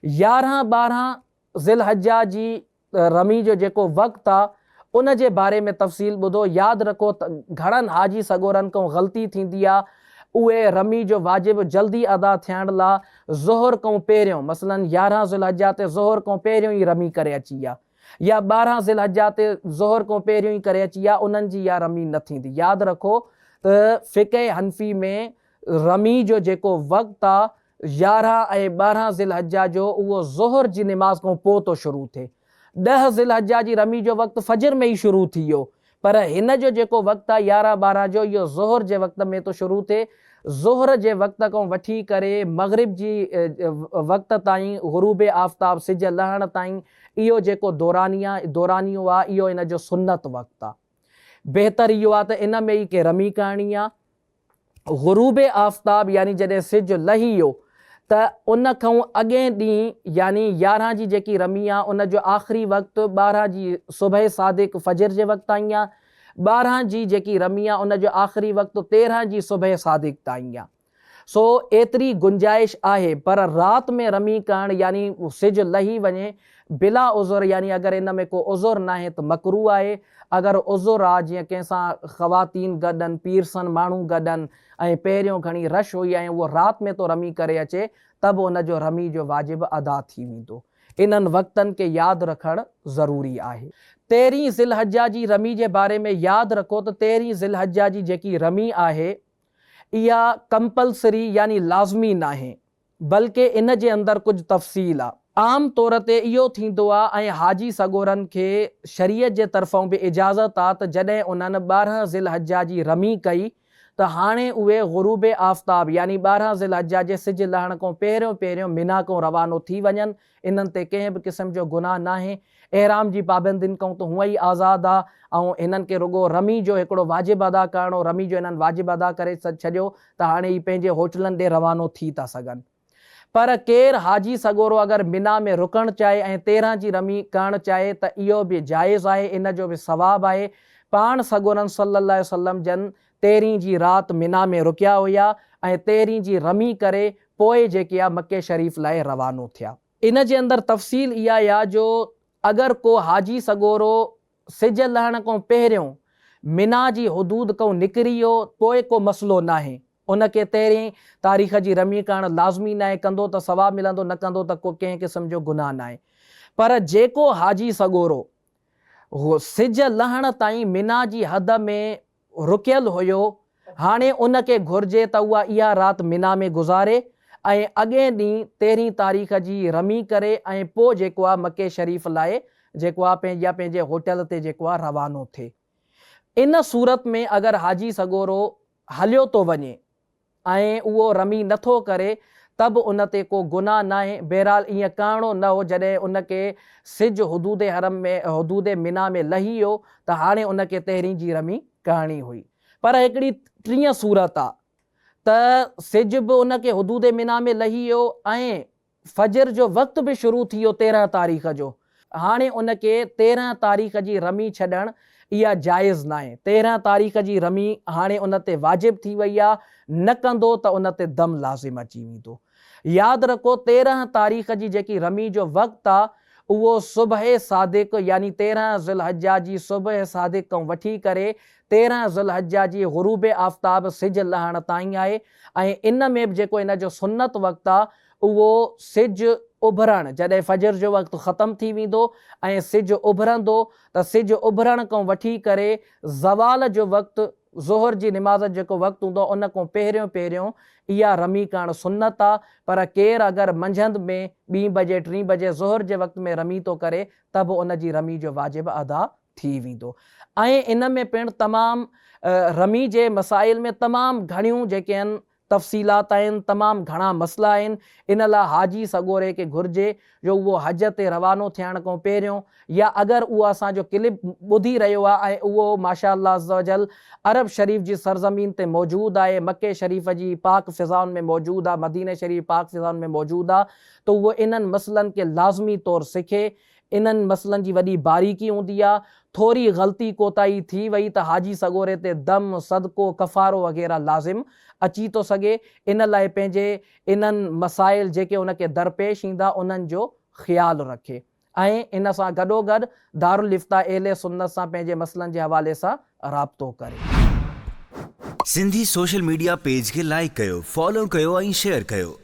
11-12 ज़िलहज्जा जी रमी जो जेको वक़्तु आहे उन जे बारे में तफ़सील ॿुधो। यादि रखो त घणनि हाजी सगोरनि खां ग़लती थींदी आहे, उहे रमी जो वाजिब जल्दी अदा थियण लाइ ज़ोहर खां पहिरियों, मसलन 11 ज़िलहज्जा ते ज़ोहर खां पहिरियों ई रमी करे अची आहे, या 12 ज़िलहज्जा ते ज़ोहर खां पहिरियों ई करे अची आहे, उन्हनि जी इहा रमी न थींदी। यादि रखो त फ़िक़े हनफ़ी में रमी जो जेको वक़्तु आहे 11 ऐं 12 ज़िलहज्जा जो, उहो ज़ोहर जी निमाज़ खां पोइ थो शुरू थिए। 10 ज़िलहज्जा जी रमी जो वक़्तु फजर में ई शुरू थी वियो, पर हिन जो जेको वक़्तु आहे 11-12 जो, इहो ज़ोहर जे वक़्त में थो शुरू थिए। ज़ोहर जे वक़्त खां वठी करे मग़रिब जी वक़्त ताईं, ग़ुरूब आफ़ताब सिज लहण ताईं, इहो जेको दौरानियो आहे, इहो इन जो सुन्नत वक़्तु आहे। बहितर इहो आहे त इन में ई के रमी करणी आहे। ग़ुरूब आफ़ताब यानी जॾहिं सिज लही वियो त उन खां अॻे ॾींहुं यानी 11 जी जेकी रमी आहे उन जो आख़िरी वक़्तु 12 जी सुबह सादिक फजर जे वक़्तु ताईं आहे। 12 जी जेकी रमी आहे उन जो आख़िरी वक़्तु 13 जी सुबह सादिक ताईं आहे। सो एतिरी गुंजाइश आहे, पर राति में रमी करणु यानी सिज लही वञे बिला उज़ुर, यानी अगरि इन में को उज़ुर न आहे त मकरू आहे। अगरि उज़ुर आहे, जीअं कंहिंसां ख़वातीन गॾनि, पीरसन माण्हू गॾनि ऐं पहिरियों घणी रश हुई ऐं उहो राति में थो रमी करे अचे, त बि उन जो रमी जो वाजिब अदा थी वेंदो। इन्हनि वक़्तनि खे यादि रखणु ज़रूरी आहे। 13 ज़िलहज्जा जी रमी जे बारे में यादि रखो त 13 ज़िलहज्जा जी जेकी रमी आहे इहा कंपलसरी यानी लाज़मी न आहे, बल्कि इन जे अंदरि कुझु तफ़सील आहे। आम तौर ते इहो थींदो आहे ऐं हाजी सगोरनि खे शरीयत जे तरफ़ां बि इजाज़त आहे त जॾहिं उन्हनि 12 ज़िलहज्जा जी रमी कई त हाणे उहे ग़ुरूब आफ़ताब यानी 12 ज़िलहज्जा जे सिज लहण खां पहिरियों पहिरियों मिना खां रवानो थी वञनि। इन्हनि ते कंहिं बि क़िस्म जो गुनाह न आहे। एहराम जी पाबंदियुनि खां त हूअं ई आज़ादु आहे ऐं हिननि खे रुगो रमी जो हिकिड़ो वाजिब अदा करणो, रमी जो हिननि वाजिब अदा करे छॾियो त हाणे ई पंहिंजे होटलनि ॾे रवानो थी था सघनि। पर केरु हाजी सगोरो अगरि मिना में रुकणु चाहे ऐं 13 जी रमी करणु चाहे त इहो बि जाइज़ आहे, इन जो बि सवाबु आहे। पाण सगोरन सल्लल्लाहु अलैहि वसल्लम जन 13 जी राति मिना में रुकिया हुया ऐं 13 जी रमी करे पोइ जेके आहे मके शरीफ़ लाइ रवानो थिया। इन जे अंदरि तफ़सील इहा आहे जो अगरि को हाजी सगोरो सिज लहण खां पहिरियों मिना जी हुदूद खां निकिरी वियो, पोइ को मसइलो न आहे, उनखे 13 तारीख़ जी रमी करणु लाज़मी न आहे, कंदो त सवाबु मिलंदो, न कंदो त को कंहिं क़िस्म जो गुनाह न आहे। पर जेको हाजी सगोरो सिज लहण ताईं मिना जी हद में रुकियल हुयो, हाणे उनखे घुर्जे त उहा इहा राति मिना में गुज़ारे ऐं अॻे ॾींहुं 13 तारीख़ जी रमी करे ऐं पोइ जेको आहे मके शरीफ़ लाइ जेको आहे पंहिंजे होटल ते जेको आहे रवानो थिए। इन सूरत में अगरि हाजी सगोरो हलियो थो वञे ऐं उहो रमी नथो करे त बि उन ते को गुनाह न आहे। बहरहाल ईअं करिणो न हो, जॾहिं उनखे सिज हुदूद हरम में हुदूद मिना में लही वियो त हाणे उनखे 13 जी रमी करणी हुई। पर हिकिड़ी टीं सूरत आहे त सिज बि उनखे हुदूद मिना में लही वियो ऐं फजर जो वक़्तु बि शुरू थी वियो 13 तारीख़ जो, हाणे उनखे 13 तारीख़ जी रमी छॾणु इहा जाइज़ न आहे। 13 तारीख़ जी रमी हाणे उन ते वाजिब थी वई आहे, न कंदो त उन ते दम लाज़िम अची वेंदो। यादि रखो 13 तारीख़ जी जेकी रमी जो वक़्तु आहे उहो सुबह सादिक यानी 13 ज़िलहज्जा जी सुबह सादिक खां वठी करे 13 ज़िलहज्जा जी ग़ुरूब आफ़ताब सिज लहण ताईं आहे। ऐं इन में बि जेको इन जो सुन्नत वक़्तु आहे उहो सिज उभरणु, जॾहिं फजर जो वक़्तु ख़तमु थी वेंदो ऐं सिज उभरंदो त सिज उभरण खां वठी करे ज़वाल जो वक़्तु, ज़ोहर जी निमाज़ जेको वक़्तु हूंदो उन खां पहिरियों पहिरियों इहा रमी करणु सुन्नत आहे। पर केरु अगरि मंझंदि में 2 बजे 3 बजे ज़ोहर जे वक़्त में रमी थो करे त बि उन जी रमी जो वाजिब अदा थी वेंदो। ऐं इन में पिणु तमामु रमी जे मसाइल में तमामु घणियूं जेके आहिनि तफ़सीलात आहिनि, तमामु घणा मसइला आहिनि। इन लाइ हाजी सगोरे खे घुरिजे जो उहो हज ते रवानो थियण खां पहिरियों या अगरि उहो असांजो क्लिप ॿुधी रहियो आहे ऐं उहो माशाअल्लाह अज़्ज़ वजल अरब शरीफ़ जी सरज़मीन ते मौजूदु आहे, मके शरीफ़ जी पाक फ़िज़ाउनि में मौजूदु आहे, मदीने शरीफ़ पाक फ़िज़ाउनि में मौजूदु आहे, त उहो इन्हनि मसइलनि खे लाज़मी तौरु सिखे, इन्हनि मसइलनि जी वॾी बारीकी हूंदी आहे। थोरी ग़लती कोताही थी वई त हाजी सॻोरे ते दम, सदको, कफ़ारो वग़ैरह लाज़िम अची थो सघे। इन लाइ पंहिंजे इन्हनि मसाइल जेके उनखे दरपेश ईंदा उन्हनि जो ख़्यालु रखे ऐं इन सां गॾोगॾु दारुल इफ्ता अहले सुन्नत सां पंहिंजे मसइलनि जे हवाले सां राब्तो करे। सिंधी सोशल मीडिया पेज खे लाइक कयो, फॉलो कयो ऐं शेयर कयो।